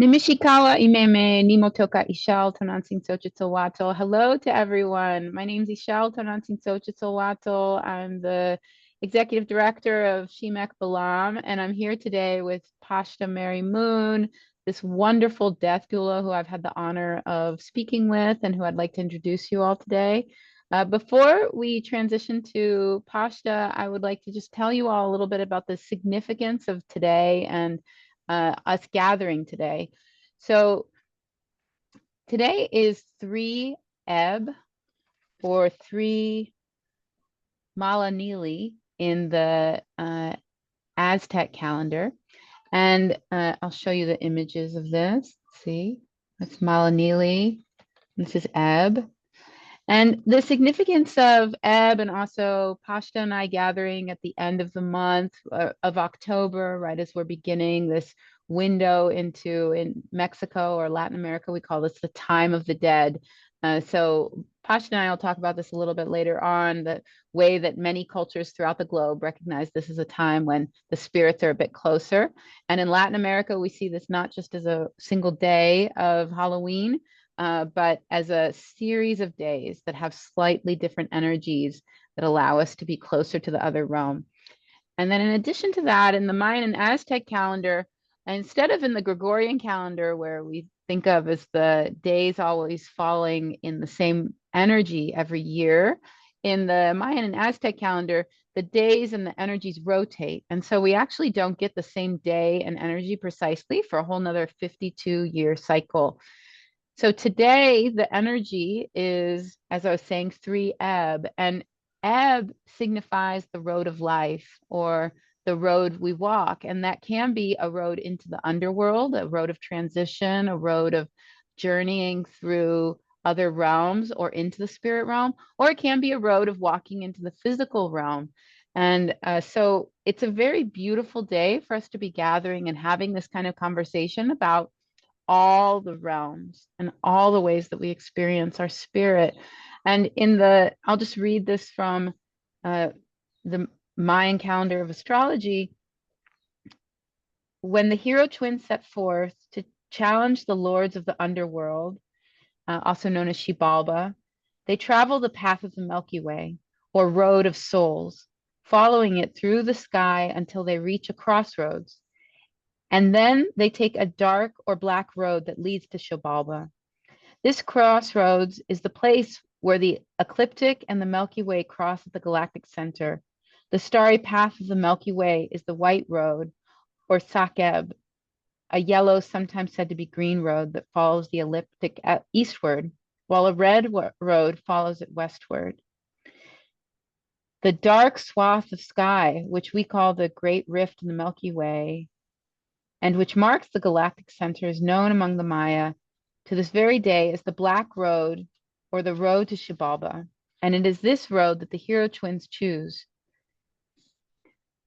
Nimishikawa imeme nimotoka Ishal Tonantzin Xochitl. Hello to everyone. My name is Ishal Tonantzin Xochitl. I'm the executive director of Shemek Balam, and I'm here today with Pashta Mary Moon, this wonderful death doula who I've had the honor of speaking with and who I'd like to introduce you all today. Before we transition to Pashta, I would like to just tell you all a little bit about the significance of today and us gathering today. So today is 3 Eb or 3 Malanili in the Aztec calendar. And I'll show you the images of this. See, that's Malanili. This is Eb. And the significance of Ebb and also Pashta and I gathering at the end of the month of October, right as we're beginning this window into, in Mexico or Latin America, we call this the time of the dead. So Pashta and I will talk about this a little bit later on, the way that many cultures throughout the globe recognize this is a time when the spirits are a bit closer. And in Latin America, we see this not just as a single day of Halloween, but as a series of days that have slightly different energies that allow us to be closer to the other realm. And then in addition to that, in the Mayan and Aztec calendar, instead of in the Gregorian calendar, where we think of as the days always falling in the same energy every year, in the Mayan and Aztec calendar, the days and the energies rotate. And so we actually don't get the same day and energy precisely for a whole nother 52-year cycle. So today, the energy is, as I was saying, 3 Eb, and Eb signifies the road of life or the road we walk. And that can be a road into the underworld, a road of transition, a road of journeying through other realms or into the spirit realm, or it can be a road of walking into the physical realm. And so it's a very beautiful day for us to be gathering and having this kind of conversation about all the realms and all the ways that we experience our spirit. And I'll just read this from the Mayan calendar of astrology. When the hero twins set forth to challenge the lords of the underworld, also known as Xibalba, they travel the path of the Milky Way, or road of souls, following it through the sky until they reach a crossroads. And then they take a dark or black road that leads to Xibalba. This crossroads is the place where the ecliptic and the Milky Way cross at the galactic center. The starry path of the Milky Way is the white road, or Sakeb, a yellow, sometimes said to be green road that follows the ecliptic eastward, while a red road follows it westward. The dark swath of sky, which we call the Great Rift in the Milky Way, and which marks the galactic center, is known among the Maya to this very day as the Black Road or the road to Xibalba. And it is this road that the hero twins choose.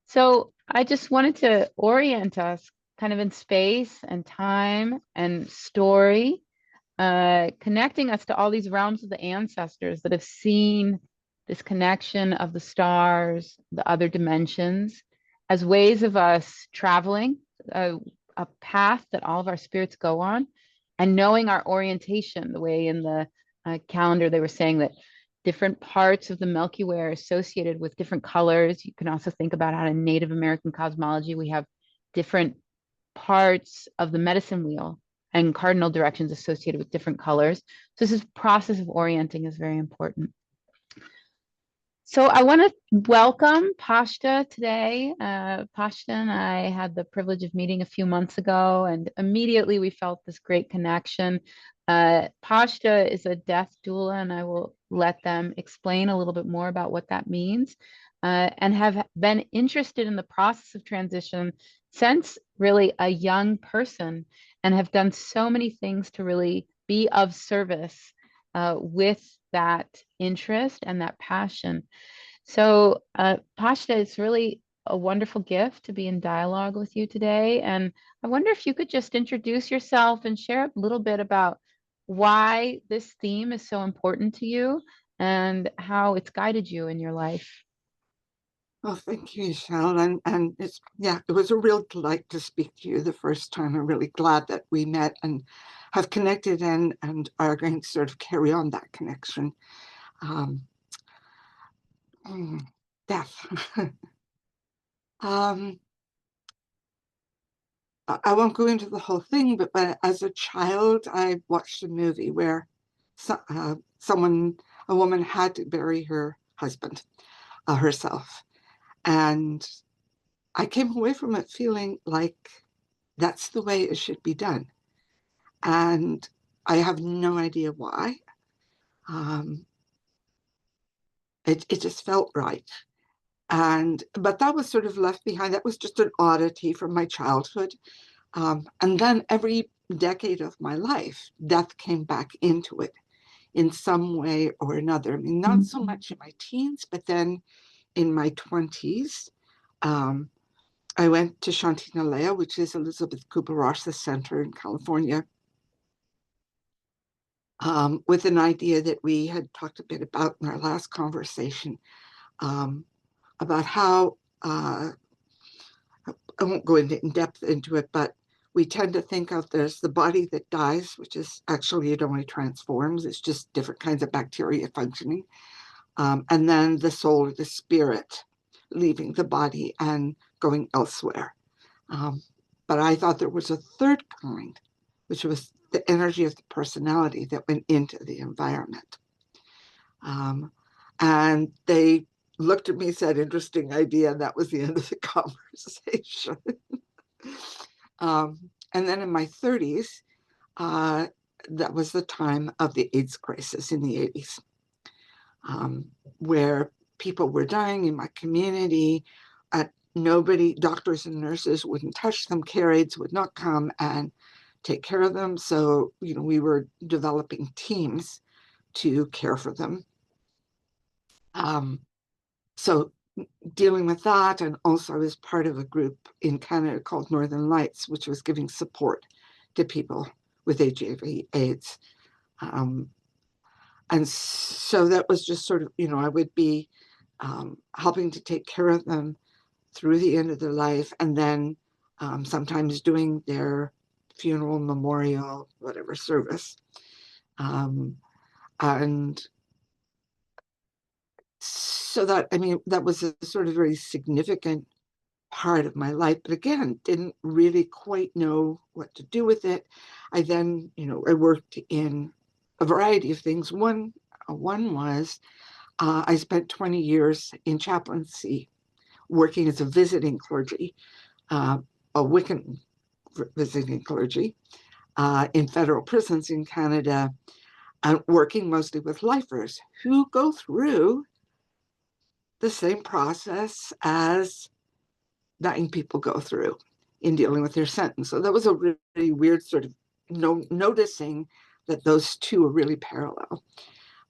So I just wanted to orient us kind of in space and time and story, connecting us to all these realms of the ancestors that have seen this connection of the stars, the other dimensions, as ways of us traveling, a path that all of our spirits go on, and knowing our orientation, the way in the calendar they were saying that different parts of the Milky Way are associated with different colors. You can also think about how in Native American cosmology, we have different parts of the medicine wheel and cardinal directions associated with different colors. So this process of orienting is very important. So I want to welcome Pashta today. Pashta and I had the privilege of meeting a few months ago, and immediately we felt this great connection. Pashta is a death doula, and I will let them explain a little bit more about what that means, and have been interested in the process of transition since really a young person, and have done so many things to really be of service with that interest and that passion. So, Pashta, it's really a wonderful gift to be in dialogue with you today. And I wonder if you could just introduce yourself and share a little bit about why this theme is so important to you and how it's guided you in your life. Oh, thank you, Michelle. And it's, yeah, it was a real delight to speak to you the first time. I'm really glad that we met and have connected and are going to sort of carry on that connection. Um, Death. um, I won't go into the whole thing, but as a child, I watched a movie where someone, a woman had to bury her husband herself. And I came away from it feeling like that's the way it should be done. And I have no idea why. Um, it just felt right. But that was sort of left behind. That was just an oddity from my childhood. And then every decade of my life, death came back into it in some way or another. I mean, not so much in my teens, but then in my 20s, um, I went to Chantinalea, which is Elizabeth Kubler-Ross's center in California, with an idea that we had talked a bit about in our last conversation, um, about how I won't go into in depth into it, but we tend to think of there's the body that dies, which is actually it only transforms. It's just different kinds of bacteria functioning. And then the soul or the spirit leaving the body and going elsewhere. Um, but I thought there was a third kind, which was the energy of the personality that went into the environment. Um, and they looked at me, said, interesting idea. And that was the end of the conversation. And then in my 30s, uh, that was the time of the AIDS crisis in the 80s, where people were dying in my community. Nobody, doctors and nurses wouldn't touch them. Care aides would not come and take care of them. So, we were developing teams to care for them. Um, so dealing with that, and also I was part of a group in Canada called Northern Lights, which was giving support to people with HIV/AIDS. Um, and so that was just sort of, I would be helping to take care of them through the end of their life, and then sometimes doing their funeral, memorial, whatever service. Um, and so that, I mean, that was a sort of very significant part of my life, but again, didn't really quite know what to do with it. I then, I worked in a variety of things. One was I spent 20 years in chaplaincy, working as a visiting clergy, a Wiccan visiting clergy in federal prisons in Canada, and working mostly with lifers who go through the same process as dying people go through in dealing with their sentence. So that was a really weird sort of noticing that those two are really parallel.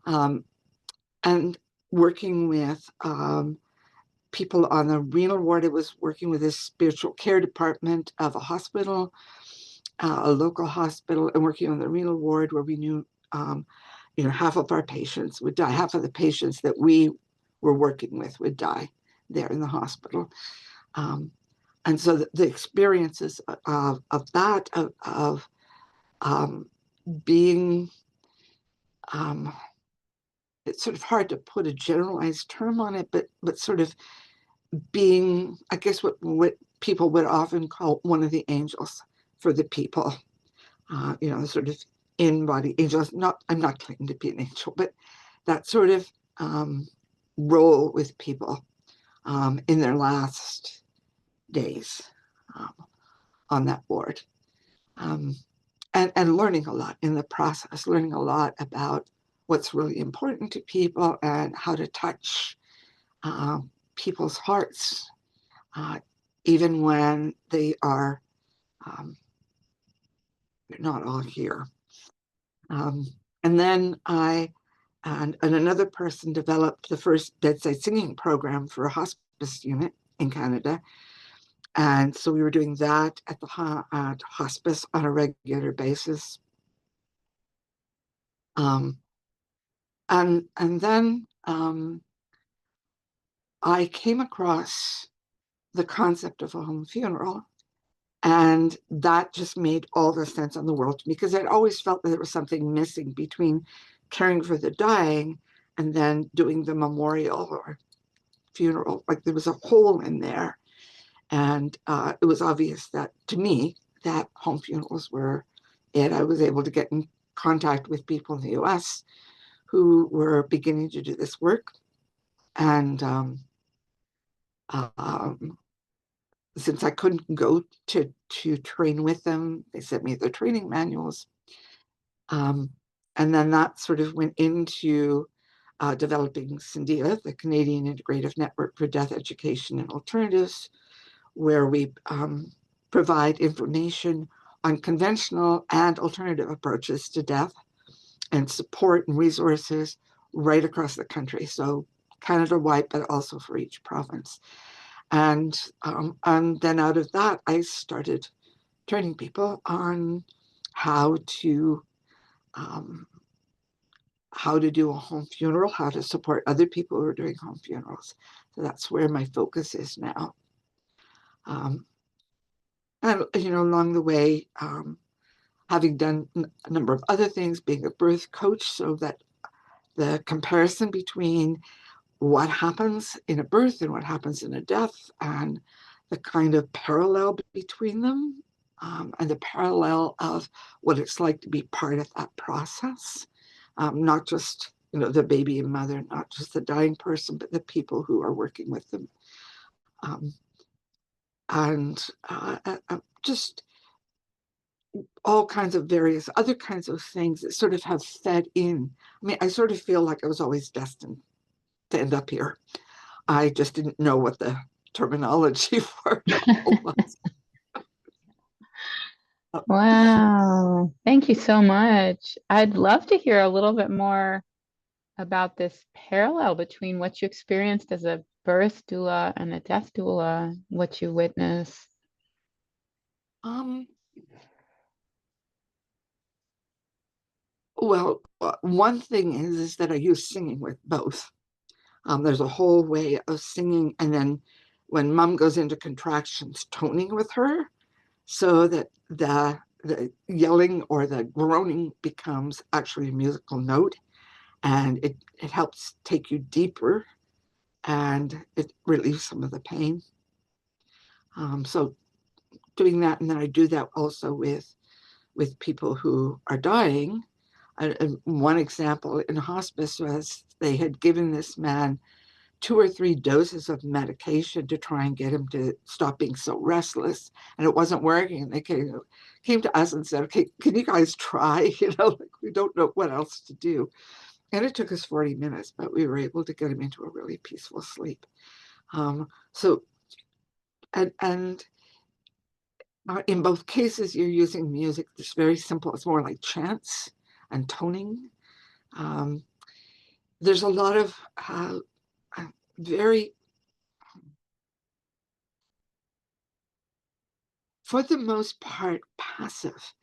Um, and working with people on the renal ward, it was working with this spiritual care department of a hospital, a local hospital, and working on the renal ward where we knew, half of our patients would die. Half of the patients that we were working with would die there in the hospital. And so the experiences of that, of being, it's sort of hard to put a generalized term on it, but sort of being, I guess, what people would often call one of the angels for the people, sort of in-body angels. I'm not claiming to be an angel, but that sort of role with people in their last days um, on that ward. Um, and learning a lot in the process, learning a lot about what's really important to people and how to touch people's hearts, even when they are not all here. Um, and then I and another person developed the first bedside singing program for a hospice unit in Canada. And so we were doing that at the at hospice on a regular basis. And then I came across the concept of a home funeral. And that just made all the sense in the world to me because I'd always felt that there was something missing between caring for the dying and then doing the memorial or funeral. Like there was a hole in there. And it was obvious that to me that home funerals were it. I was able to get in contact with people in the US who were beginning to do this work. And um, since I couldn't go to train with them, they sent me the training manuals. Um, and then that sort of went into developing CINDIA, the Canadian Integrative Network for Death Education and Alternatives, where we provide information on conventional and alternative approaches to death and support and resources right across the country. So Canada-wide, but also for each province. And then out of that, I started training people on how to um, how to do a home funeral, how to support other people who are doing home funerals. So that's where my focus is now. Um, and along the way, having done a number of other things, being a birth coach, so that the comparison between what happens in a birth and what happens in a death, and the kind of parallel between them, and the parallel of what it's like to be part of that process, not just the baby and mother, not just the dying person, but the people who are working with them, um, and just all kinds of various other kinds of things that sort of have fed in. I mean, I sort of feel like I was always destined to end up here. I just didn't know what the terminology for it all was. Wow. Thank you so much. I'd love to hear a little bit more about this parallel between what you experienced as a birth doula and a death doula, what you witnessed. Um, well, one thing is that I use singing with both. There's a whole way of singing, and then when mom goes into contractions, toning with her, so that the yelling or the groaning becomes actually a musical note, and it helps take you deeper, and it relieves some of the pain. So doing that, and then I do that also with people who are dying. And one example in hospice was they had given this man 2 or 3 doses of medication to try and get him to stop being so restless, and it wasn't working. And they came to us and said, "Okay, can you guys try? Like we don't know what else to do." And it took us 40 minutes, but we were able to get him into a really peaceful sleep. So and in both cases, you're using music that's very simple. It's more like chants and toning. Um, there's a lot of very, for the most part, passive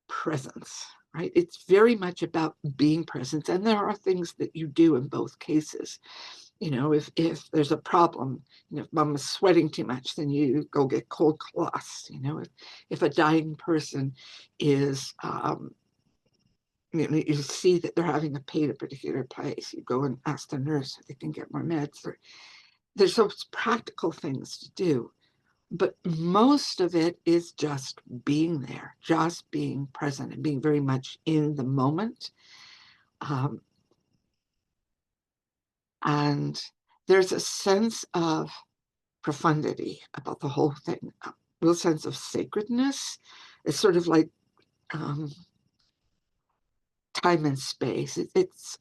presence, right? It's very much about being present. And there are things that you do in both cases. If there's a problem, if mom is sweating too much, then you go get cold cloths. If a dying person is you see that they're having a pain at a particular place, you go and ask the nurse if they can get more meds. There's those practical things to do, but most of it is just being there, just being present and being very much in the moment. Um, and there's a sense of profundity about the whole thing, a real sense of sacredness. It's sort of like um, time and space. It's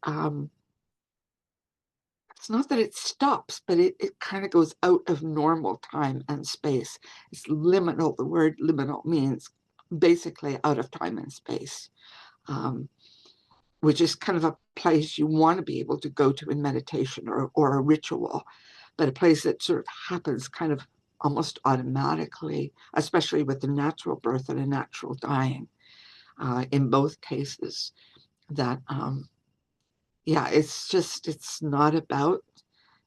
not that it stops, but it kind of goes out of normal time and space. It's liminal. The word liminal means basically out of time and space, um, which is kind of a place you want to be able to go to in meditation or a ritual, but a place that sort of happens kind of almost automatically, especially with the natural birth and a natural dying. In both cases, that yeah, it's not about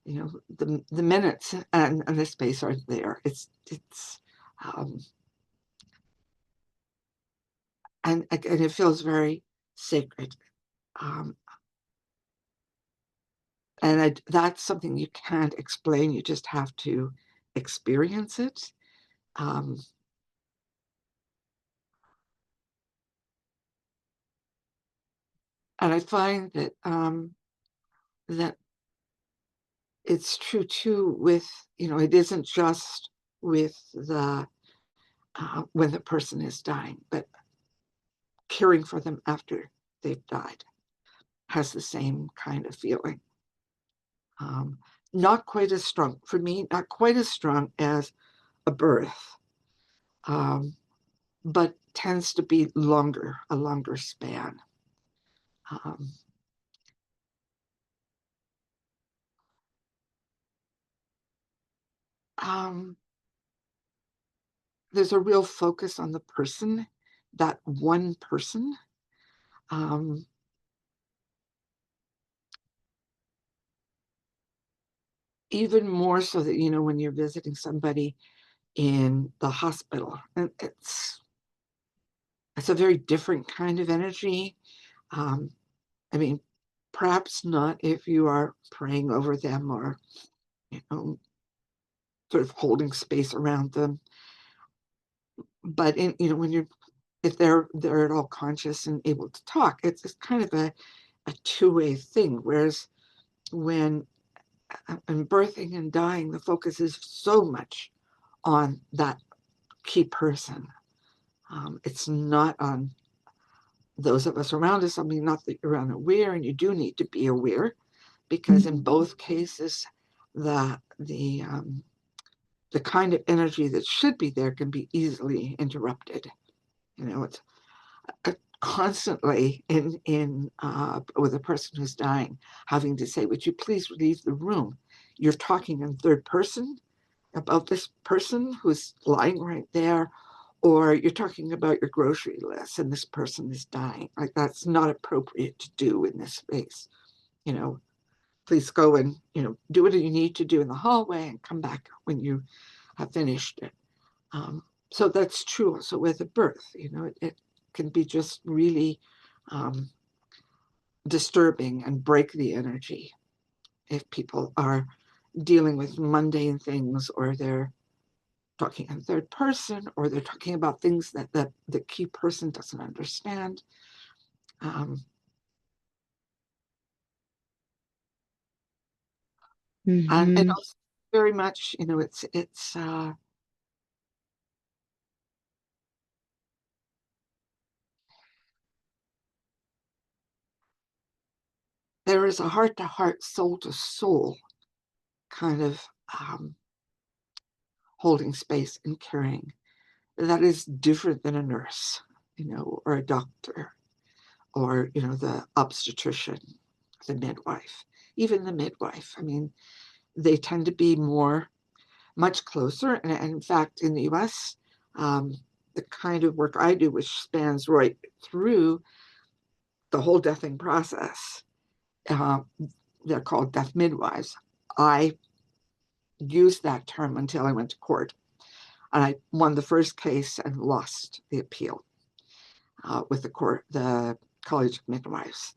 you know, the minutes and the space are there. Um, and it feels very sacred. Um, and that's something you can't explain. You just have to experience it. Um, and I find that that it's true too with, you know, it isn't just with the when the person is dying, but caring for them after they've died has the same kind of feeling. Um, Not quite as strong for me, not quite as strong as a birth, um, but tends to be longer, a longer span. Um, um, there's a real focus on the person, that one person. Um, Even more so that, you know, when you're visiting somebody in the hospital, and it's a very different kind of energy. Um, I mean, perhaps not if you are praying over them or, you know, sort of holding space around them. But in, you know, when you're, if they're at all conscious and able to talk, it's kind of a two-way thing. Whereas when in birthing and dying, the focus is so much on that key person. It's not on those of us around us. I mean, not that you're unaware, and you do need to be aware, because in both cases, the kind of energy that should be there can be easily interrupted. You know, it's constantly in with a person who's dying, having to say, "Would you please leave the room?" You're talking in third person about this person who's lying right there, or you're talking about your grocery list and this person is dying. Like, that's not appropriate to do in this space. You know, please go and, you know, do what you need to do in the hallway and come back when you have finished it. Um, so that's true also with a birth. You know, it can be just really um, disturbing and break the energy if people are dealing with mundane things, or they're talking in third person, or they're talking about things that the key person doesn't understand. Um, and Hmm. also very much, you know, it's there is a heart to heart, soul to soul kind of um, holding space and caring that is different than a nurse, you know, or a doctor, or, you know, the obstetrician, the midwife, even the midwife. I mean, they tend to be much closer. And in fact, in the US, um, the kind of work I do, which spans right through the whole deathing process, uh, they're called death midwives. I used that term until I went to court. And I won the first case and lost the appeal with the court, the College of Midwives.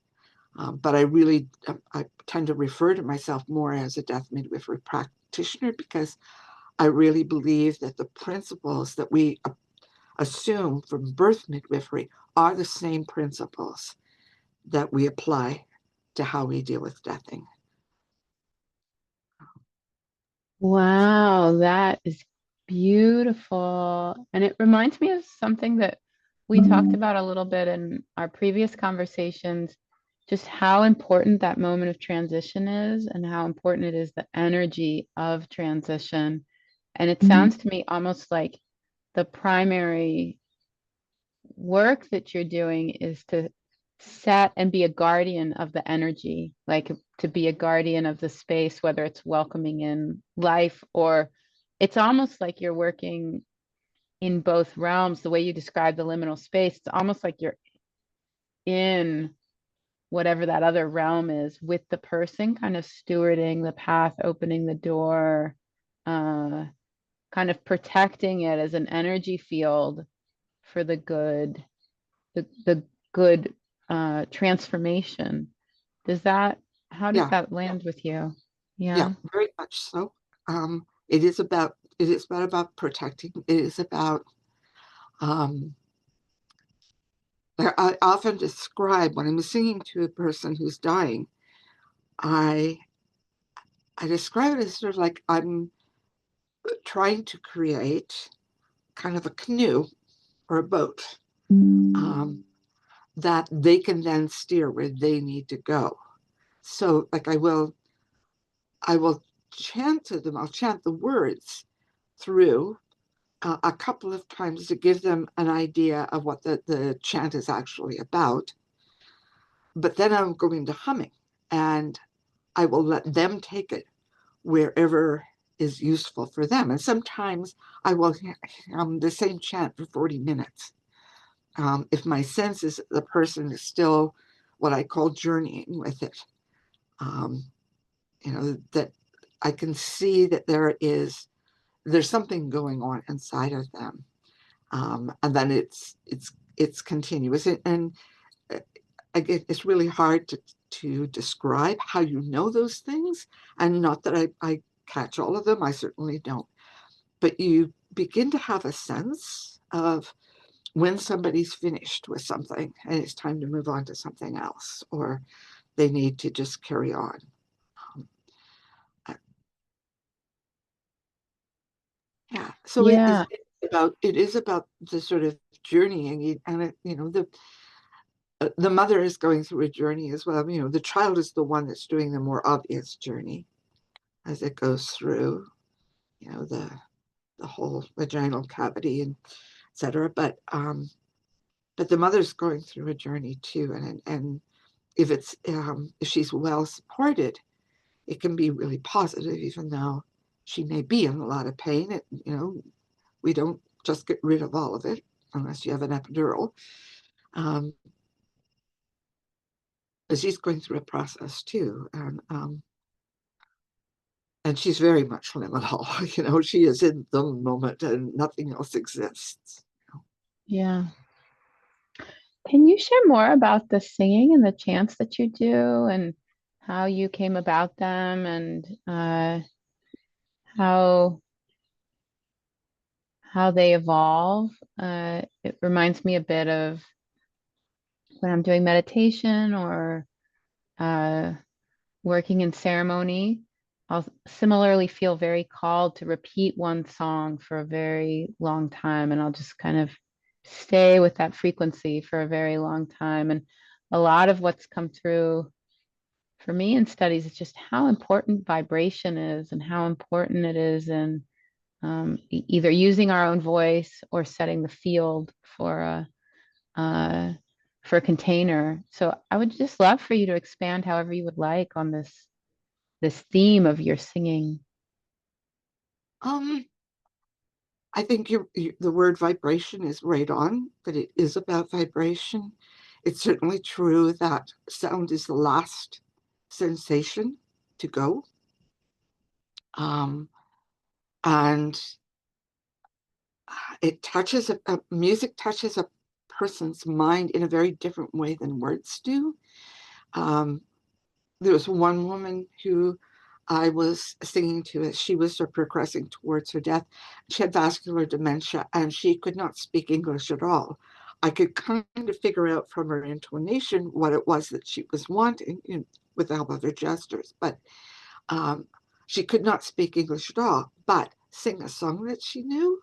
But I tend to refer to myself more as a death midwifery practitioner, because I really believe that the principles that we assume from birth midwifery are the same principles that we apply to how we deal with deathing. Wow, that is beautiful. And it reminds me of something that we talked about a little bit in our previous conversations, just how important that moment of transition is and how important it is the energy of transition. And it sounds to me almost like the primary work that you're doing is to set and be a guardian of the energy, like to be a guardian of the space, whether it's welcoming in life, or it's almost like you're working in both realms. The way you describe the liminal space, it's almost like you're in whatever that other realm is with the person, kind of stewarding the path, opening the door, uh, kind of protecting it as an energy field for the good, the good transformation. Does that, how does Yeah, that land with you? yeah, Yeah. very much so. It is about protecting. It is about um, I often describe when I'm singing to a person who's dying, I I describe it as sort of like I'm trying to create kind of a canoe or a boat um, that they can then steer where they need to go. So like I will chant to them, I'll chant the words through a couple of times to give them an idea of what the chant is actually about. But then I'm going to humming and I will let them take it wherever is useful for them. And sometimes I will the same chant for 40 minutes. If my sense is that the person is still what I call journeying with it, um, that I can see that there's something going on inside of them, and then it's continuous, and uh, again, it's really hard to describe how you know those things, and not that I catch all of them. I certainly don't, but you begin to have a sense of when somebody's finished with something and it's time to move on to something else, or they need to just carry on. Um, yeah, so Yeah. it is about the sort of journeying, and the mother is going through a journey as well. The child is the one that's doing the more obvious journey as it goes through, the whole vaginal cavity and etc. But the mother's going through a journey too, and if she's well supported, it can be really positive, even though she may be in a lot of pain. We don't just get rid of all of it unless you have an epidural. Um, but she's going through a process too, and she's very much liminal. She is in the moment, and nothing else exists. Yeah. Can you share more about the singing and the chants that you do and how you came about them and how how they evolve? It reminds me a bit of when I'm doing meditation or uh, working in ceremony. I'll similarly feel very called to repeat one song for a very long time, and I'll just kind of stay with that frequency for a very long time. And a lot of what's come through for me in studies is just how important vibration is and how important it is in either using our own voice or setting the field uh, for a container. So I would just love for you to expand however you would like on this theme of your singing. Um, I think the word vibration is right on, that it is about vibration. It's certainly true that sound is the last sensation to go. Um, and music touches a person's mind in a very different way than words do. Um, there was one woman who I was singing to as she was progressing towards her death. She had vascular dementia and she could not speak English at all. I could kind of figure out from her intonation what it was that she was wanting, with the help of her gestures, but um, she could not speak English at all, but sing a song that she knew,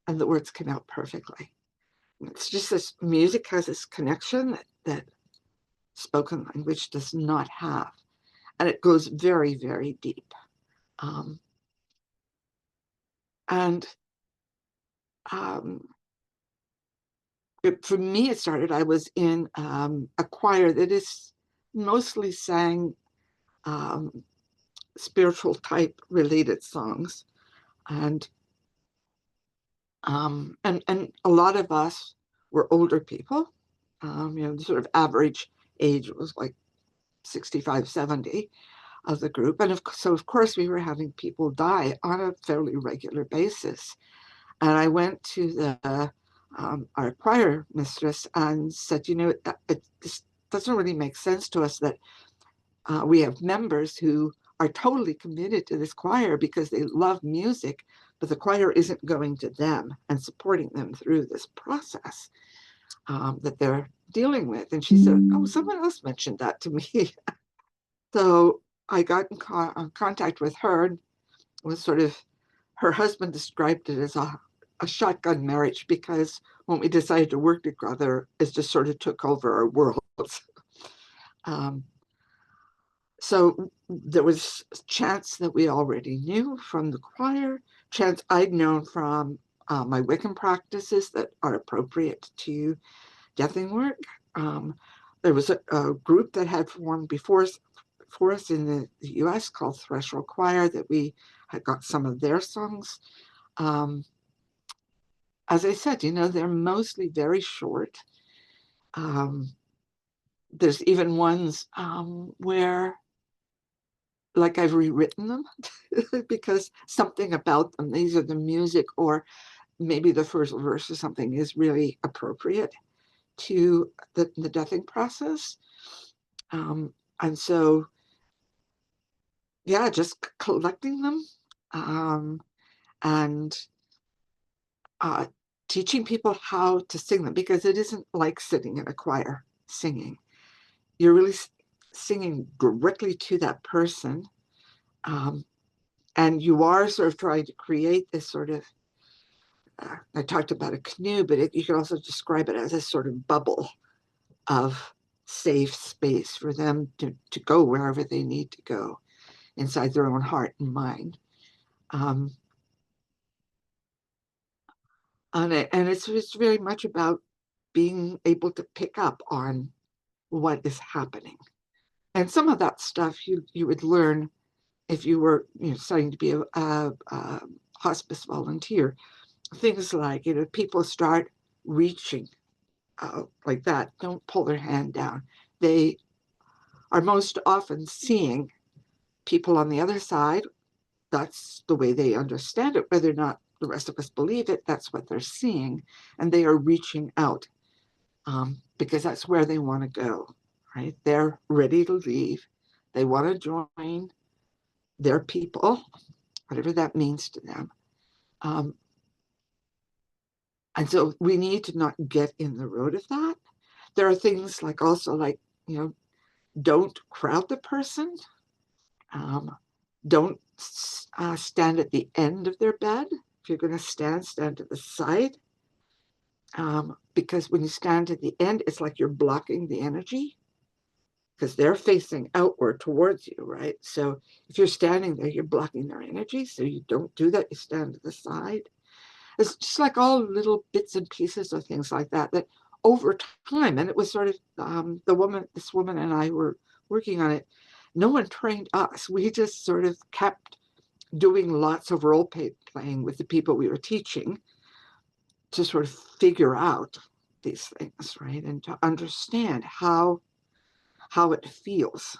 and the words came out perfectly. It's just this music has this connection that spoken language does not have, and it goes very, very deep. Um, and um, for me, it started, I was in a choir that is mostly sang um, spiritual type related songs. And a lot of us were older people, sort of average age was like 65, 70 of the group. And so, of course, we were having people die on a fairly regular basis. And I went to our choir mistress and said, this doesn't really make sense to us that we have members who are totally committed to this choir because they love music, but the choir isn't going to them and supporting them through this process that they're dealing with. And she said, oh, someone else mentioned that to me. So I got in contact with her, and was sort of, her husband described it as a shotgun marriage, because when we decided to work together, it just sort of took over our worlds. Um, so there was chants that we already knew from the choir, chants I'd known from my Wiccan practices that are appropriate to deathing work. Um, there was a group that had formed before for us in the US called Threshold Choir that we had got some of their songs. As I said, they're mostly very short. There's even ones where, like, I've rewritten them because something about them, these are the music, or maybe the first verse or something is really appropriate to the deathing process. And so, yeah, just collecting them and uh, teaching people how to sing them, because it isn't like sitting in a choir singing. You're really singing directly to that person. And you are sort of trying to create this sort of, I talked about a canoe, but you can also describe it as a sort of bubble of safe space for them to go wherever they need to go inside their own heart and mind. And it's very much about being able to pick up on what is happening. And some of that stuff you would learn if you were starting to be a hospice volunteer. Things like, people start reaching out like that, don't pull their hand down. They are most often seeing people on the other side. That's the way they understand it. Whether or not the rest of us believe it, that's what they're seeing. And they are reaching out because that's where they want to go, right? They're ready to leave. They want to join their people, whatever that means to them. And so we need to not get in the road of that. There are things like, also like, don't crowd the person. Don't stand at the end of their bed. If you're going to stand to the side. Because when you stand at the end, it's like you're blocking the energy, because they're facing outward towards you, right? So if you're standing there, you're blocking their energy. So you don't do that. You stand to the side. It's just like all little bits and pieces of things like that, that over time, and it was sort of this woman and I were working on it. No one trained us. We just sort of kept doing lots of role playing with the people we were teaching to sort of figure out these things, right? And to understand how it feels.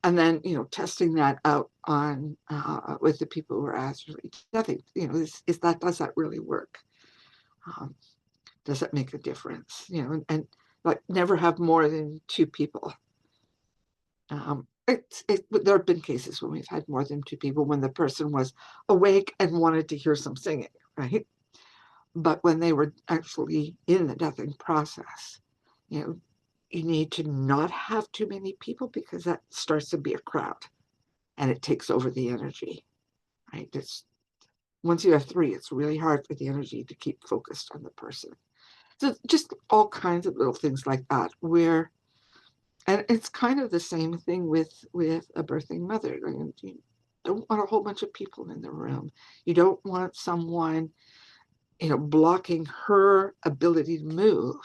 And then, testing that out on with the people who are actually deathing, does that really work? Does that make a difference? And like, never have more than two people. There have been cases when we've had more than two people when the person was awake and wanted to hear some singing, right? But when they were actually in the deathing process, you need to not have too many people, because that starts to be a crowd and it takes over the energy, right? Once you have three, it's really hard for the energy to keep focused on the person. So just all kinds of little things like that, and it's kind of the same thing with a birthing mother. You don't want a whole bunch of people in the room. You don't want someone, blocking her ability to move,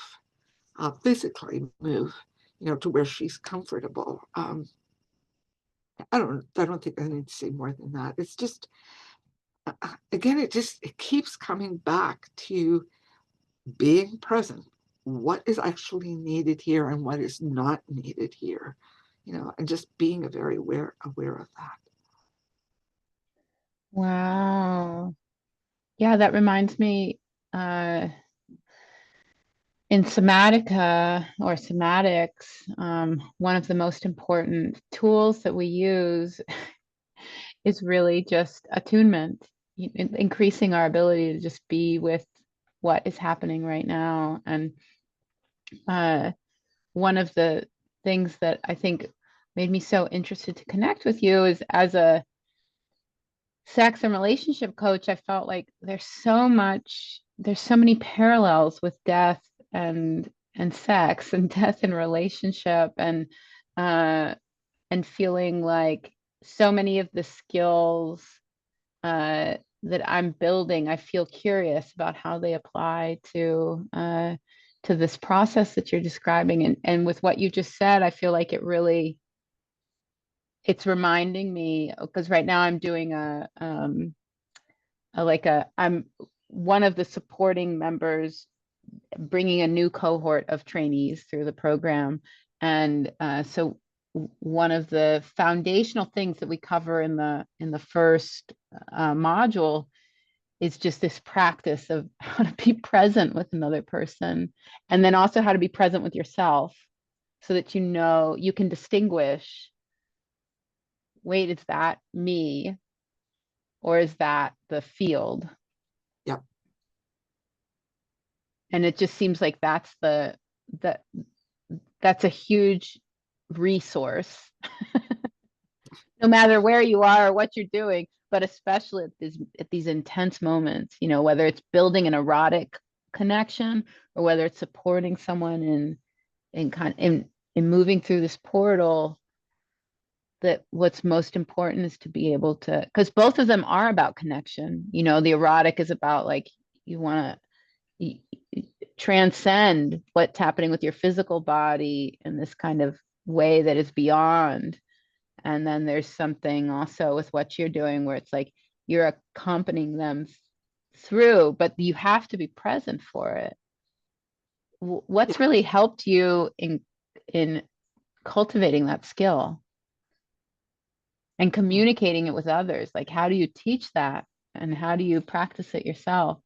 physically move, to where she's comfortable. I don't think I need to say more than that. It's just, again, it keeps coming back to being present, what is actually needed here and what is not needed here, and just being very aware of that. Wow. Yeah, that reminds me, uh, in somatica or somatics, one of the most important tools that we use is really just attunement, increasing our ability to just be with what is happening right now. And uh, one of the things that I think made me so interested to connect with you is, as a sex and relationship coach, I felt like there's so many parallels with death and sex and death and relationship, uh and feeling like so many of the skills that I'm building, I feel curious about how they apply to this process that you're describing. And with what you just said, I feel like it's reminding me, because right now I'm doing I'm one of the supporting members, bringing a new cohort of trainees through the program. And so one of the foundational things that we cover in the first module is just this practice of how to be present with another person, and then also how to be present with yourself, so that you can distinguish, wait, is that me or is that the field? Yep. And it just seems like that that's a huge resource, no matter where you are or what you're doing, but especially at these intense moments, whether it's building an erotic connection or whether it's supporting someone in moving through this portal. That what's most important is to be able to, because both of them are about connection. The erotic is about, like, you want to transcend what's happening with your physical body in this kind of way that is beyond. And then there's something also with what you're doing where it's like you're accompanying them through, but you have to be present for it. Yeah. What's really helped you in cultivating that skill and communicating it with others? Like, how do you teach that and how do you practice it yourself?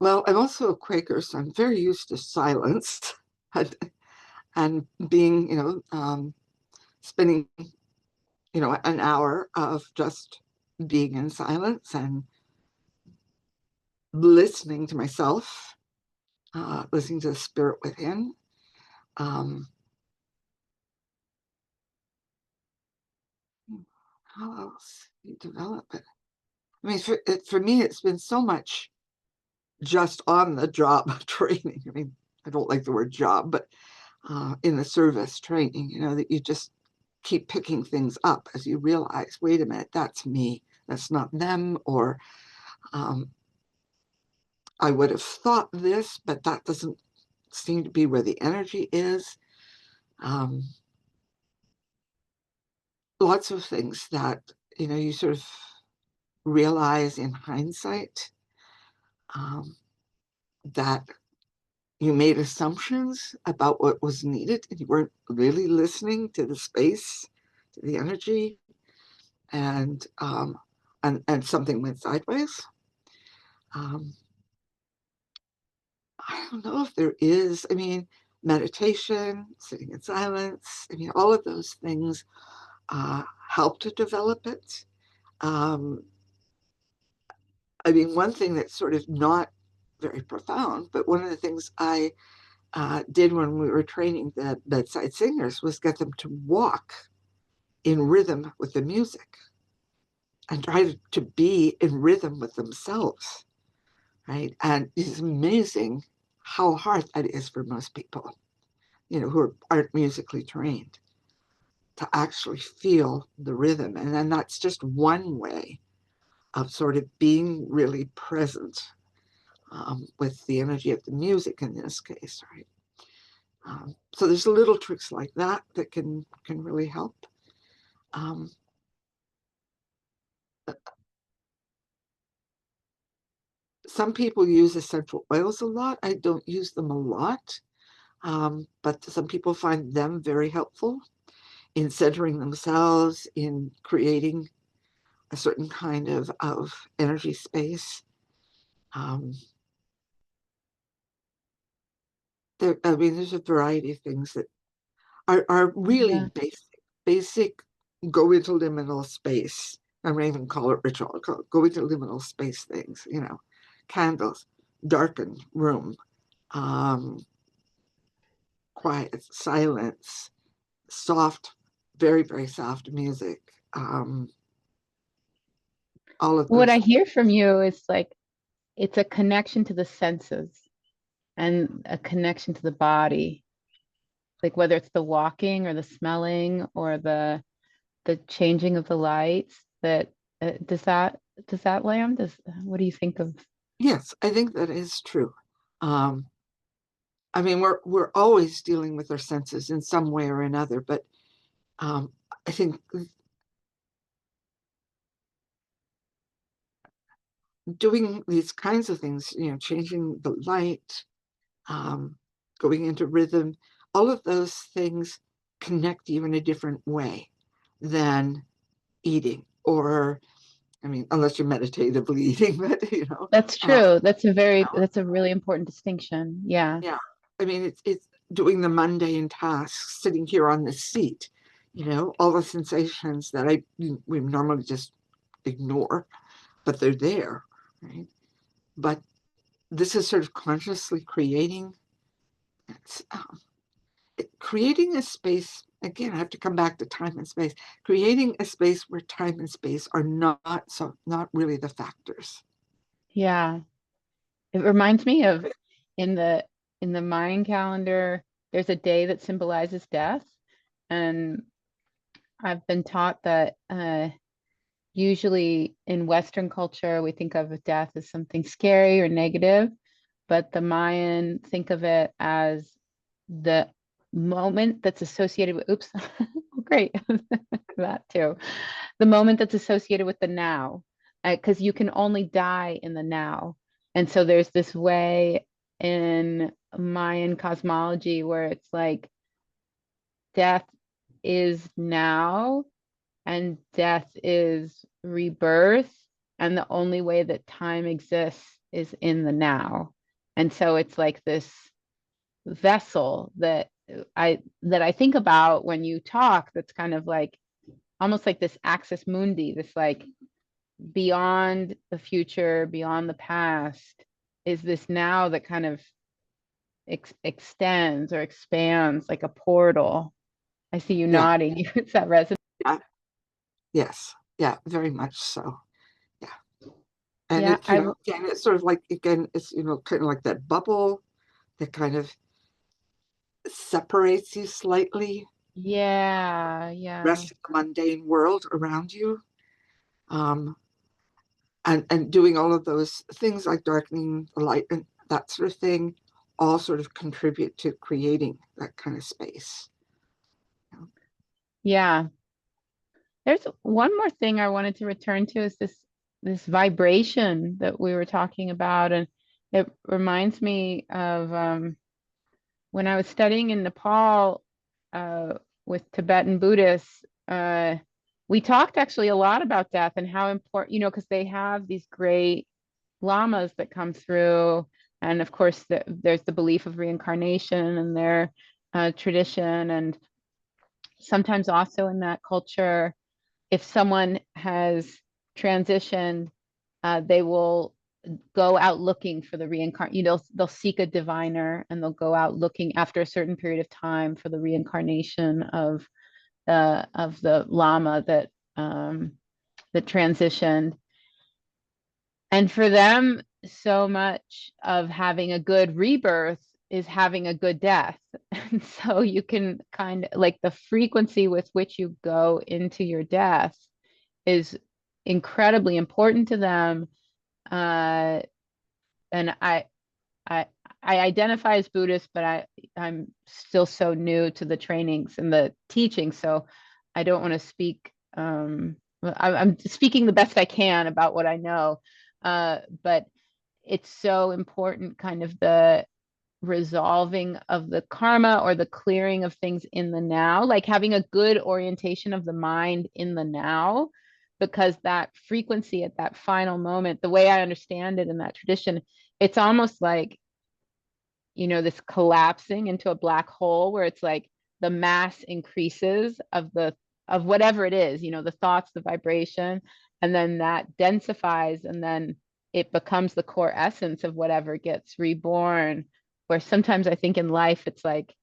Well, I'm also a Quaker, so I'm very used to silence and, and being, spending, an hour of just being in silence and listening to myself, listening to the spirit within. Um, how else do you develop it? I mean, for me, it's been so much just on the job training. I mean, I don't like the word job, but in the service training, that you just keep picking things up as you realize, wait a minute, that's me, that's not them, or um, I would have thought this, but that doesn't seem to be where the energy is. Um, Lots of things that, you sort of realize in hindsight, um, that you made assumptions about what was needed and you weren't really listening to the space, to the energy, and and something went sideways. Um, I don't know if there is. I mean, meditation, sitting in silence. I mean, all of those things help to develop it. Um, I mean, one thing that's sort of not very profound, but one of the things I did when we were training the bedside singers was get them to walk in rhythm with the music and try to be in rhythm with themselves, right? And it's amazing how hard that is for most people, who aren't musically trained, to actually feel the rhythm. And then that's just one way of sort of being really present, with the energy of the music in this case, right? So there's little tricks like that that can really help. Um, some people use essential oils a lot. I don't use them a lot, but some people find them very helpful in centering themselves, in creating a certain kind of energy space. Um, I mean, there's a variety of things that are really Yeah. basic, go into liminal space. I'm not even call it ritual, I call it go into liminal space things, candles, darkened room, um, quiet, silence, soft, very, very soft music, all of What those. I hear from you is like it's a connection to the senses and a connection to the body, like whether it's the walking or the smelling or the changing of the lights. That does that land? What do you think of? Yes, I think that is true. Um, I mean, we're always dealing with our senses in some way or another, but um, I think doing these kinds of things, changing the light, um, going into rhythm, all of those things connect you in a different way than eating, or, I mean, unless you're meditatively eating, but, That's uh, true. That's a really important distinction. Yeah. yeah. I mean, it's doing the mundane tasks, sitting here on this seat, all the sensations that we normally just ignore, but they're there, right? But this is sort of consciously it's, um, creating a space. Again, I have to come back to time and space. Creating a space where time and space are not really the factors. Yeah. It reminds me of in the in the Mayan calendar, there's a day that symbolizes death. And I've been taught that usually in Western culture, we think of death as something scary or negative, but the Mayan think of it as the moment that's associated with, oops, great, that too. The moment that's associated with the now, because you can only die in the now. And so there's this way in Mayan cosmology where it's like death is now and death is rebirth. And the only way that time exists is in the now. And so it's like this vessel that I think about when you talk, that's kind of like almost like this axis mundi, this like beyond the future, beyond the past, is this now that kind of extends or expands like a portal. I see you Yeah, nodding. It's that resonance. yeah, yes, yeah, very much so. Yeah, and Yeah, it, again, it's sort of like, again, it's kind of like that bubble that kind of separates you slightly, yeah. rest of the mundane world around you. Um, and doing all of those things like darkening the light and that sort of thing all sort of contribute to creating that kind of space. Yeah. There's one more thing I wanted to return to is this vibration that we were talking about. And it reminds me of when I was studying in Nepal uh, with Tibetan Buddhists. We talked actually a lot about death and how important, because they have these great lamas that come through. And of course, there's the belief of reincarnation in their tradition. And sometimes also in that culture, if someone has transitioned, they will go out looking for the reincarnation. They'll seek a diviner and they'll go out looking after a certain period of time for the reincarnation of the lama that transitioned. And for them, so much of having a good rebirth is having a good death. And so you can kind of like the frequency with which you go into your death is incredibly important to them. Uh, and I, I identify as Buddhist, but I'm still so new to the trainings and the teaching. So I don't want to speak. I'm speaking the best I can about what I know. But it's so important, kind of the resolving of the karma or the clearing of things in the now, like having a good orientation of the mind in the now, because that frequency at that final moment, the way I understand it in that tradition, it's almost like, this collapsing into a black hole where it's like the mass increases of whatever it is, the thoughts, the vibration, and then that densifies, and then it becomes the core essence of whatever gets reborn. Where sometimes I think in life it's like,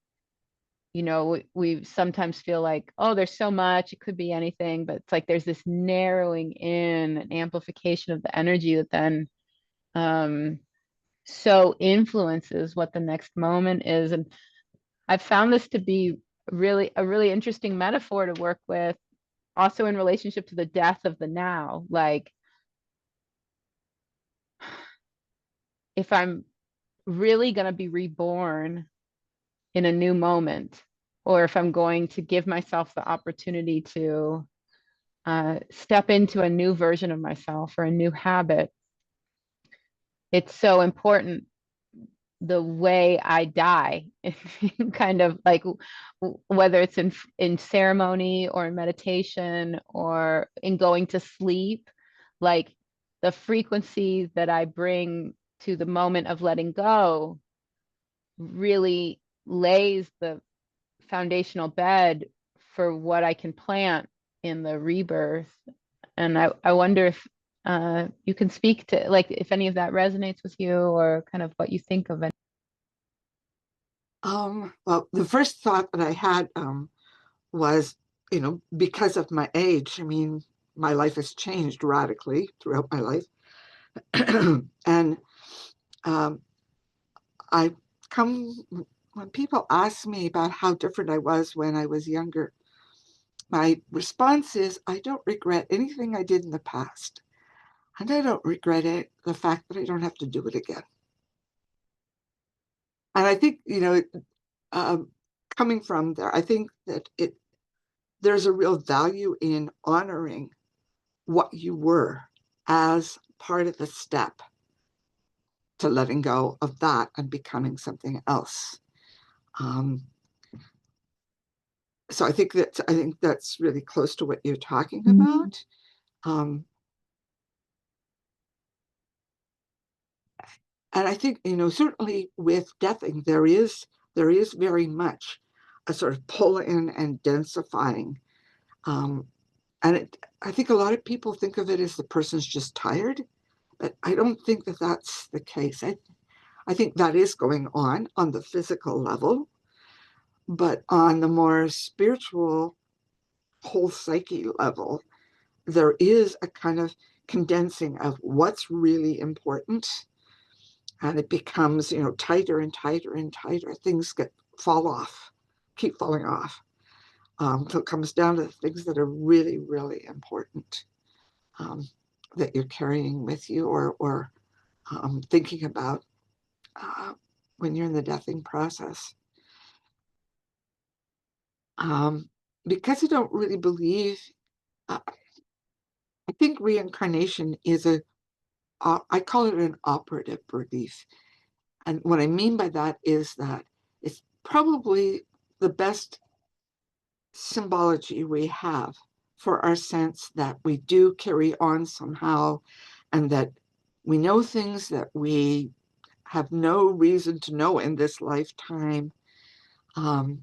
we sometimes feel like, oh, there's so much, it could be anything, but it's like there's this narrowing in, an amplification of the energy that then um so influences what the next moment is. And I've found this to be really a really interesting metaphor to work with, also in relationship to the death of the now. Like, if I'm really going to be reborn in a new moment, or if I'm going to give myself the opportunity to step into a new version of myself or a new habit, it's so important the way I die, kind of like whether it's in ceremony or in meditation or in going to sleep, like the frequency that I bring to the moment of letting go really lays the foundational bed for what I can plant in the rebirth. And I wonder if you can speak to, like, if any of that resonates with you, or kind of what you think of it. Well, the first thought that I had was, because of my age, I mean, my life has changed radically throughout my life. And um, I come, when people ask me about how different I was when I was younger, my response is, I don't regret anything I did in the past. And I don't regret the fact that I don't have to do it again. And I think, um, coming from there, I think that there's a real value in honoring what you were as part of the step to letting go of that and becoming something else. Um, so I think that's really close to what you're talking about. Um, and I think, certainly with deathing, there is very much a sort of pull in and densifying. Um, I think a lot of people think of it as the person's just tired, but I don't think that that's the case. I think that is going on the physical level, but on the more spiritual, whole psyche level, there is a kind of condensing of what's really important, and it becomes, tighter and tighter and tighter. Things fall off, keep falling off, until it comes down to the things that are really, really important, um, that you're carrying with you, or thinking about uh, when you're in the deathing process. Um, because I don't really believe, uh, I think reincarnation is I call it an operative belief. And what I mean by that is that it's probably the best symbology we have for our sense that we do carry on somehow, and that we know things that we have no reason to know in this lifetime. Um,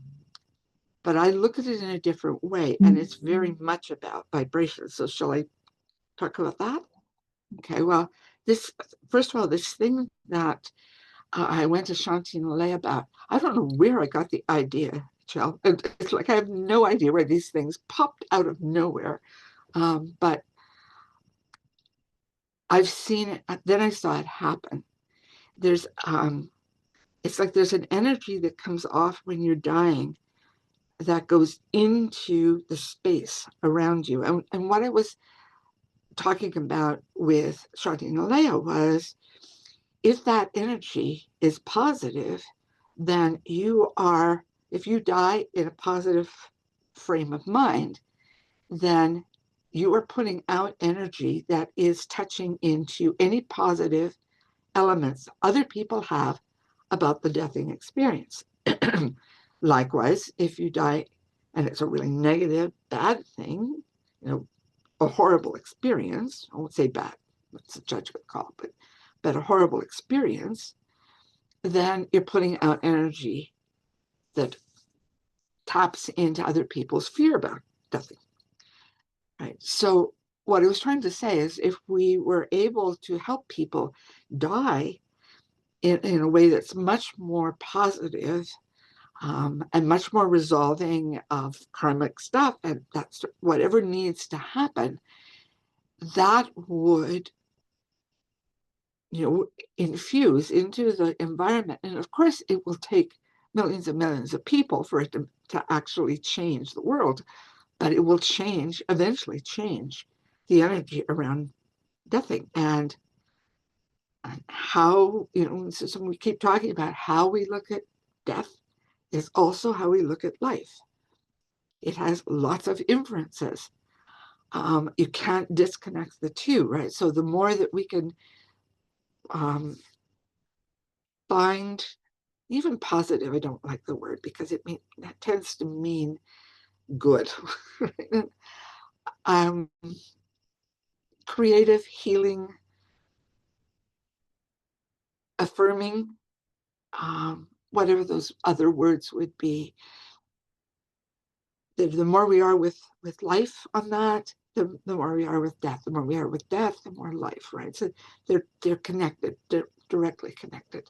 but I look at it in a different way, and it's very much about vibration. So, shall I talk about that? Okay, well, this, first of all, this thing that I went to Shanti and Lay about, I don't know where I got the idea, Jill. It's like I have no idea where these things popped out of nowhere. But I've seen it, then I saw it happen. There's, it's like there's an energy that comes off when you're dying that goes into the space around you. And what I was talking about with Shanti and Alea was, if that energy is positive, then if you die in a positive frame of mind, then you are putting out energy that is touching into any positive elements other people have about the deathing experience. Likewise, if you die and it's a really negative, bad thing, a horrible experience, I won't say bad, it's a judgment call, but a horrible experience, then you're putting out energy that taps into other people's fear about deathing. Right. So what I was trying to say is if we were able to help people die in a way that's much more positive, and much more resolving of karmic stuff, and that's whatever needs to happen, that would, infuse into the environment. And of course, it will take millions and millions of people for it to actually change the world, but it will eventually change the energy around deathing. And how, so we keep talking about how we look at death is also how we look at life. It has lots of inferences. You can't disconnect the two, right? So the more that we can find even positive, I don't like the word because that tends to mean good. Creative, healing, affirming, whatever those other words would be. The more we are with life on that, the more we are with death. The more we are with death, the more life, right? So they're connected. They're directly connected.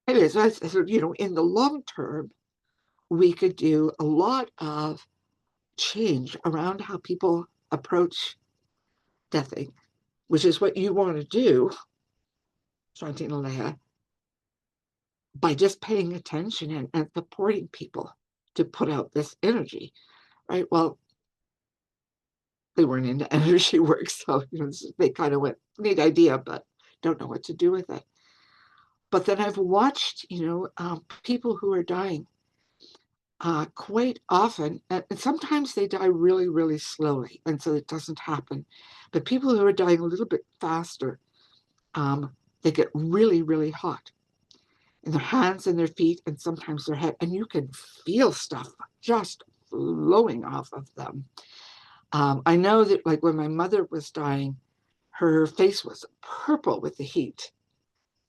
Anyways, so in the long term, we could do a lot of change around how people approach deathing, which is what you want to do, Shanti and Leah, by just paying attention and supporting people to put out this energy, right? Well, they weren't into energy work, so they kind of went, neat idea, but don't know what to do with it. But then I've watched, people who are dying quite often, and sometimes they die really, really slowly, and so it doesn't happen. But people who are dying a little bit faster, they get really, really hot in their hands and their feet, and sometimes their head, and you can feel stuff just flowing off of them. I know that, like when my mother was dying, her face was purple with the heat,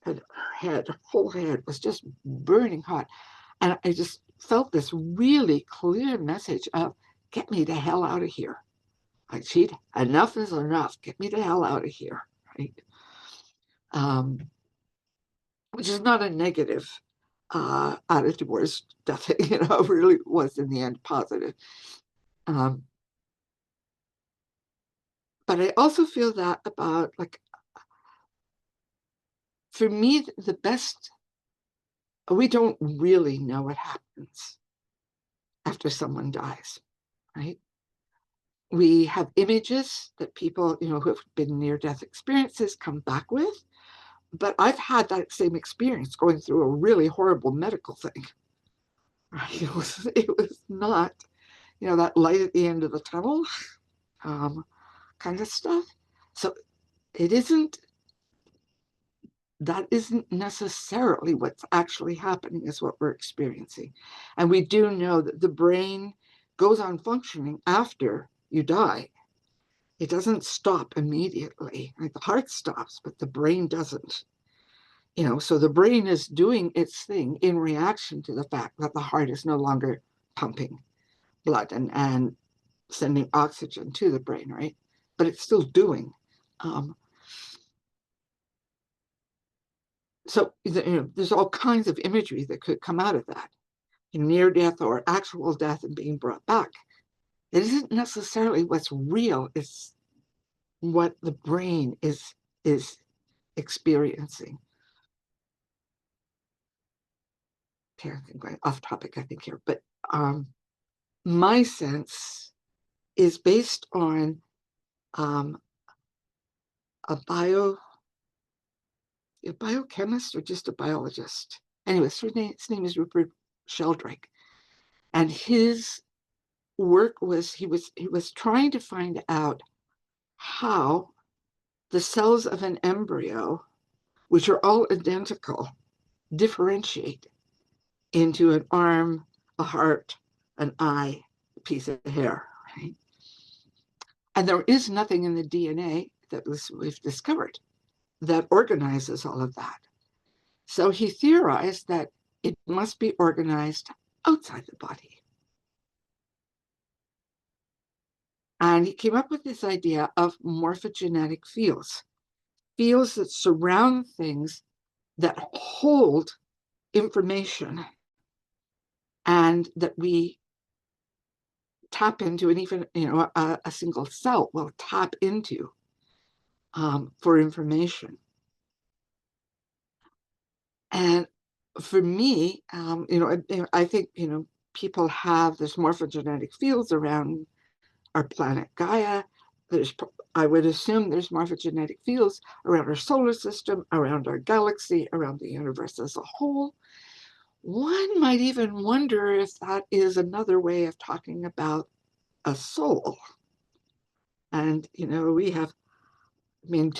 and her whole head was just burning hot. And I just felt this really clear message of, get me the hell out of here. Like, enough is enough. Get me the hell out of here, right? Which is not a negative attitude towards death, really was in the end positive. But I also feel that about, like, for me, the best, we don't really know what happens after someone dies, right? We have images that people, who have been near-death experiences come back with, but I've had that same experience going through a really horrible medical thing. Right? It was not, that light at the end of the tunnel kind of stuff. So that isn't necessarily what's actually happening is what we're experiencing. And we do know that the brain goes on functioning after you die. It doesn't stop immediately. Like the heart stops, but the brain doesn't. So the brain is doing its thing in reaction to the fact that the heart is no longer pumping blood and sending oxygen to the brain, right? But it's still doing. So there's all kinds of imagery that could come out of that, near death or actual death and being brought back. It isn't necessarily what's real, it's what the brain is experiencing. Okay, I'm going off topic, I think, here, but my sense is based on a biochemist or just a biologist. Anyway, his name is Rupert Sheldrake, and his work was he was trying to find out how the cells of an embryo, which are all identical, differentiate into an arm, a heart, an eye, a piece of hair, right? And there is nothing in the DNA that we've discovered that organizes all of that. So he theorized that it must be organized outside the body. And he came up with this idea of morphogenetic fields, fields that surround things that hold information and that we tap into, and even a single cell will tap into for information. And for me, I think people have this morphogenetic fields around our planet Gaia. I would assume there's morphogenetic fields around our solar system, around our galaxy, around the universe as a whole. One might even wonder if that is another way of talking about a soul. And to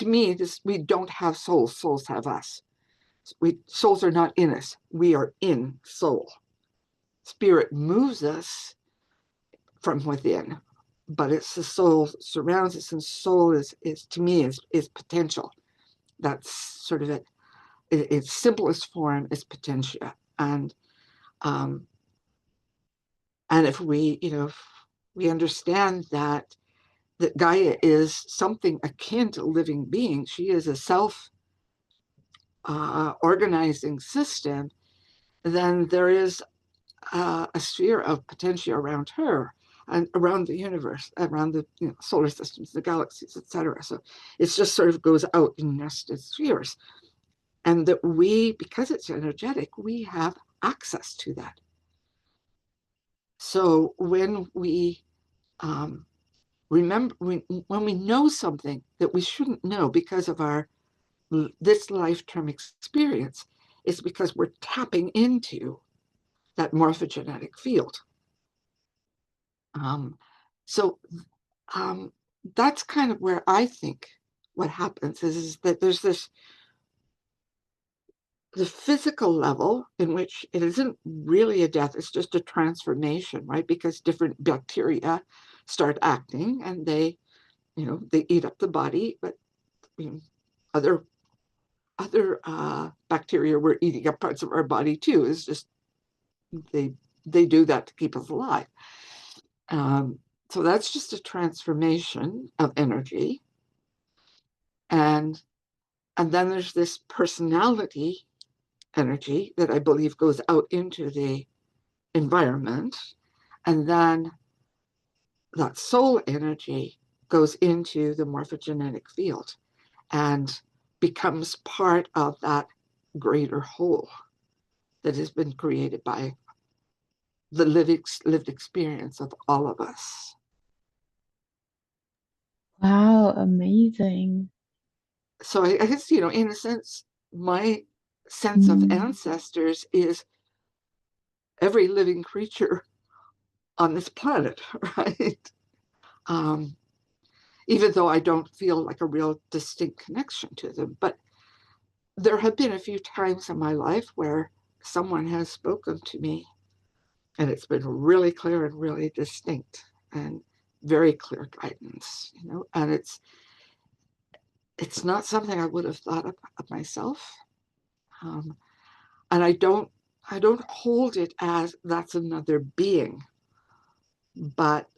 me, we don't have souls. Souls have us. Souls are not in us. We are in soul. Spirit moves us from within, but it's the soul surrounds us, and soul is to me is potential. That's sort of it. Its simplest form is potentia, um, and if we understand that Gaia is something akin to a living being, she is a self organizing system, then there is a sphere of potential around her and around the universe, around the solar systems, the galaxies, etc. So it just sort of goes out in nested spheres. And that because it's energetic, we have access to that. So when we remember, when we know something that we shouldn't know because of this lifetime experience, it's because we're tapping into that morphogenetic field. Um, so that's kind of where I think what happens is that there's the physical level in which it isn't really a death, it's just a transformation, right? Because different bacteria start acting and they eat up the body, but other bacteria were eating up parts of our body too. It's just they do that to keep us alive. So that's just a transformation of energy. And then there's this personality energy that I believe goes out into the environment. And then that soul energy goes into the morphogenetic field and becomes part of that greater whole that has been created by the lived experience of all of us. Wow, amazing. So I guess, in a sense, my sense of Mm. ancestors is every living creature on this planet, right? Um, Even though I don't feel like a real distinct connection to them. But there have been a few times in my life where someone has spoken to me and it's been really clear and really distinct and very clear guidance, and it's not something I would have thought of myself. Um, and I don't hold it as that's another being, but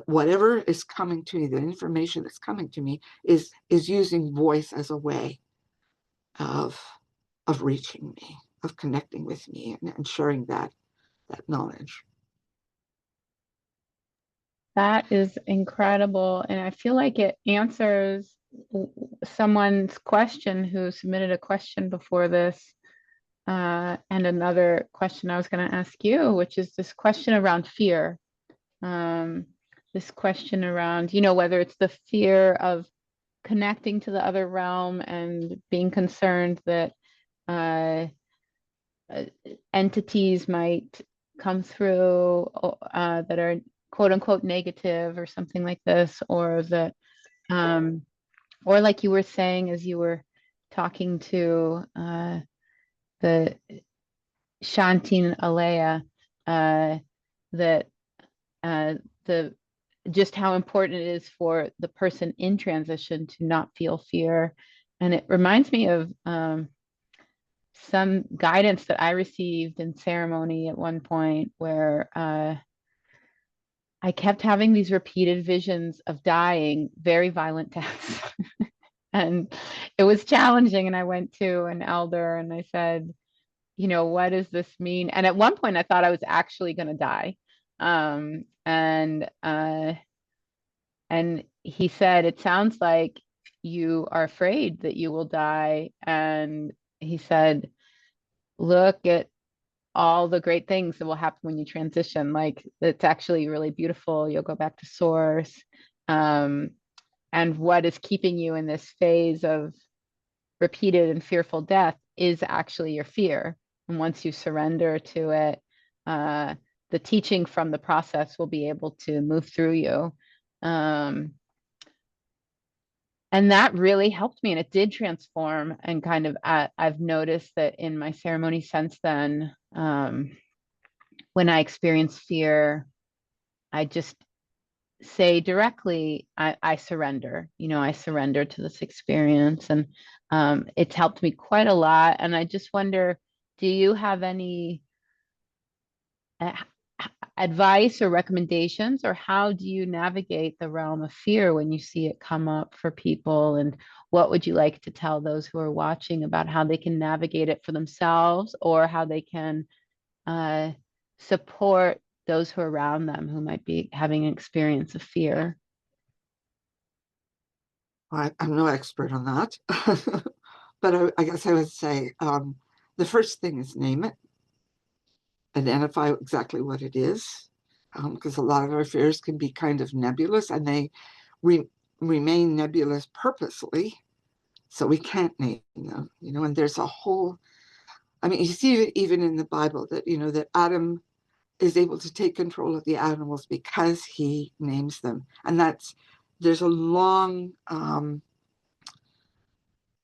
whatever is coming to me, the information that's coming to me is using voice as a way of reaching me, of connecting with me, and sharing that knowledge. That is incredible. And I feel like it answers someone's question who submitted a question before this, and another question I was going to ask you, which is this question around fear. Um, this question around, whether it's the fear of connecting to the other realm and being concerned that uh, uh, entities might come through that are quote unquote negative or something like this, or that Um, or like you were saying as you were talking to the Shanti and Alea, uh, that uh, the just how important it is for the person in transition to not feel fear. And it reminds me of some guidance that I received in ceremony at one point where I kept having these repeated visions of dying, very violent deaths. And it was challenging. And I went to an elder and I said, what does this mean? And at one point, I thought I was actually going to die. Um, and uh, and he said, it sounds like you are afraid that you will die. And he said, look at all the great things that will happen when you transition. Like it's actually really beautiful. You'll go back to source. Um, and what is keeping you in this phase of repeated and fearful death is actually your fear. And once you surrender to it, uh, the teaching from the process will be able to move through you. Um, and that really helped me and it did transform and kind of I've noticed that in my ceremony since then, when I experience fear, I just say directly, I surrender. I surrender to this experience. And it's helped me quite a lot. And I just wonder, do you have any uh, advice or recommendations, or how do you navigate the realm of fear when you see it come up for people? And what would you like to tell those who are watching about how they can navigate it for themselves, or how they can uh, support those who are around them who might be having an experience of fear? I'm no expert on that, but I guess I would say the first thing is name it, identify exactly what it is, because a lot of our fears can be kind of nebulous and they re remain nebulous purposely, so we can't name them, and there's a whole, I mean, you see it even in the Bible that, that Adam is able to take control of the animals because he names them. And there's a long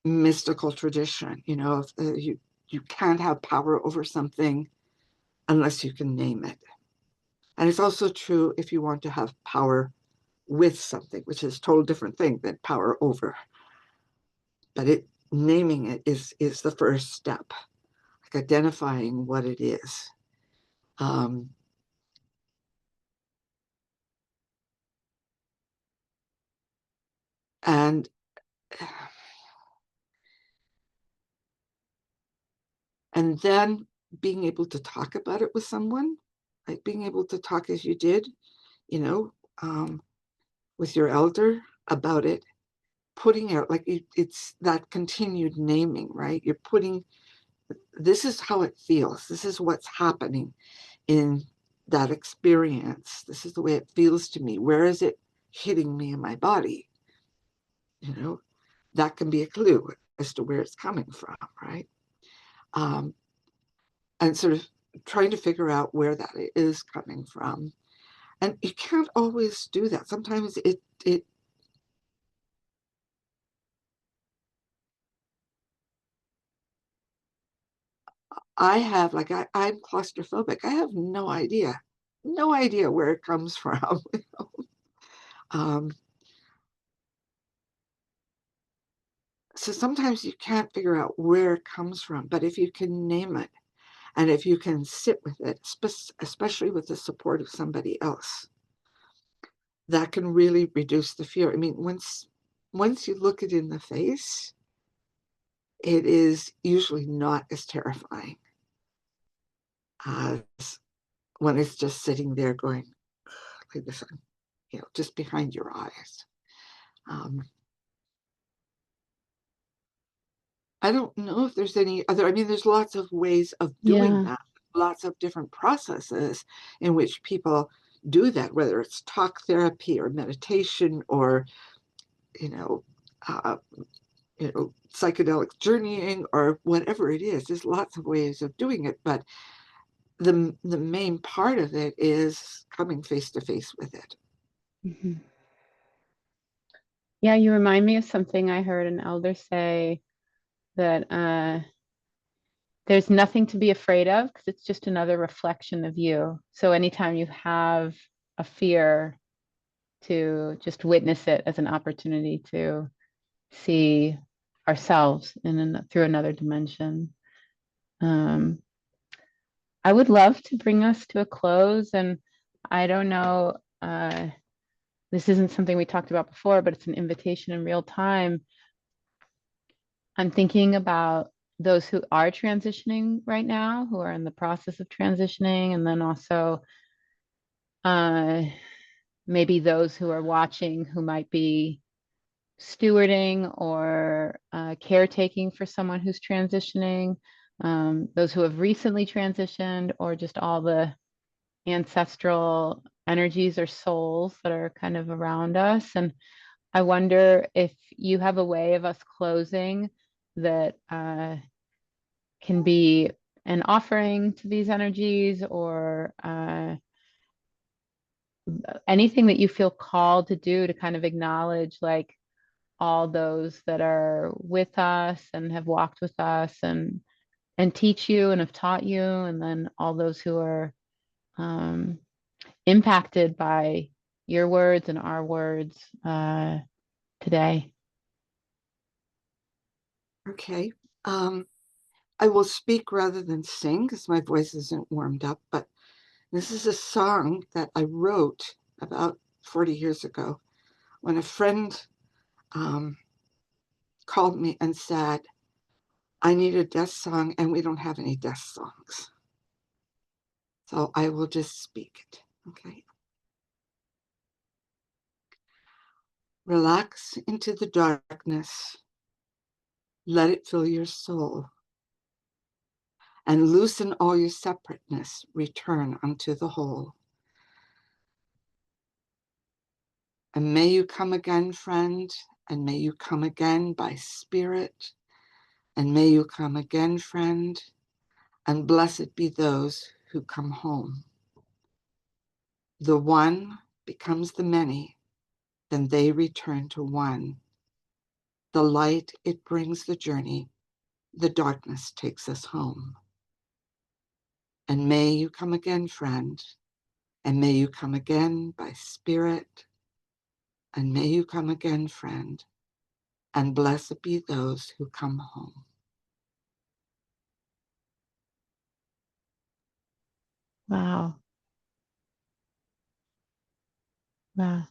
mystical tradition, you can't have power over something unless you can name it. And it's also true if you want to have power with something, which is a total different thing than power over. But naming it is the first step, like identifying what it is. Um, and and then being able to talk about it with someone, like being able to talk as you did, you know, um, with your elder about it, putting out like it's that continued naming, right? You're putting, this is how it feels. This is what's happening in that experience. This is the way it feels to me. Where is it hitting me in my body? You know, that can be a clue as to where it's coming from, right? Um, and sort of trying to figure out where that is coming from. And you can't always do that. Sometimes it I have like I'm claustrophobic. I have no idea where it comes from. um, so sometimes you can't figure out where it comes from, but if you can name it and if you can sit with it, especially with the support of somebody else, that can really reduce the fear. I mean, once you look it in the face, it is usually not as terrifying as when it's just sitting there going like this, just behind your eyes. Um, I don't know if there's any other, I mean, there's lots of ways of doing Yeah. that, lots of different processes in which people do that, whether it's talk therapy or meditation or, you know, uh, psychedelic journeying or whatever it is. There's lots of ways of doing it, but the main part of it is coming face to face with it. Mhm. Yeah, you remind me of something I heard an elder say, that there's nothing to be afraid of because it's just another reflection of you. So anytime you have a fear, to just witness it as an opportunity to see ourselves through another dimension. Um, I would love to bring us to a close, and I don't know, this isn't something we talked about before, but it's an invitation in real time. I'm thinking about those who are transitioning right now, who are in the process of transitioning, and then also uh, maybe those who are watching who might be stewarding or caretaking for someone who's transitioning, those who have recently transitioned, or just all the ancestral energies or souls that are kind of around us. And I wonder if you have a way of us closing that can be an offering to these energies, or anything that you feel called to do to kind of acknowledge, like, all those that are with us and have walked with us and teach you and have taught you, and then all those who are um, impacted by your words and our words today. Okay. I will speak rather than sing because my voice isn't warmed up, but this is a song that I wrote about 40 years ago when a friend um, called me and said, I need a death song and we don't have any death songs. So I will just speak it. Okay. Relax into the darkness. Let it fill your soul. And loosen all your separateness. Return unto the whole. And may you come again, friend, and may you come again by spirit, and may you come again, friend, and blessed be those who come home. The one becomes the many, then they return to one. The light, it brings the journey, the darkness takes us home. And may you come again, friend, and may you come again by spirit, and may you come again, friend, and blessed be those who come home. Wow. Wow.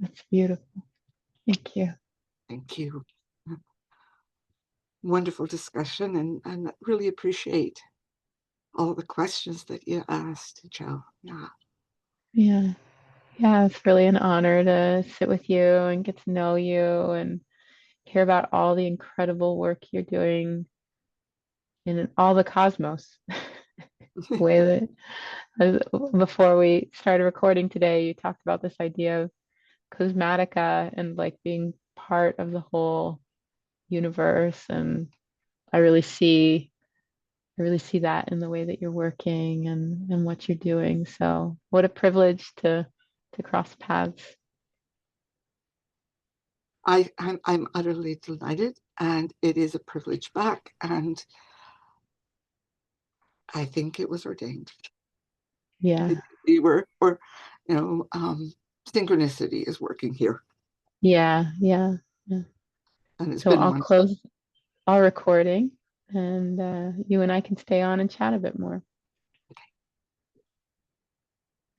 That's beautiful. Thank you. Thank you. Wonderful discussion, and really appreciate all the questions that you asked, Joe. Yeah. Yeah. Yeah, it's really an honor to sit with you and get to know you and hear about all the incredible work you're doing in all the cosmos. The way that before we started recording today, you talked about this idea of cosmatica and like being part of the whole universe. And I really see I really see that in the way that you're working and what you're doing. So what a privilege to cross paths. I'm utterly delighted, and it is a privilege back, and I think it was ordained. Yeah. We were, or you know, synchronicity is working here, Yeah. Yeah. Yeah. and it's So been I'll one. close our recording, and you and I can stay on and chat a bit more.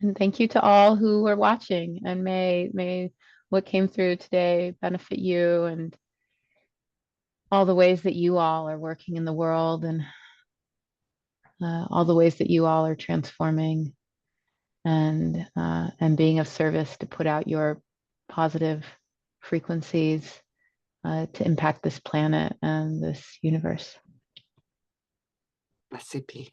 And thank you to all who are watching, and may what came through today benefit you and all the ways that you all are working in the world, and all the ways that you all are transforming and being of service to put out your positive frequencies to impact this planet and this universe. Blessed be.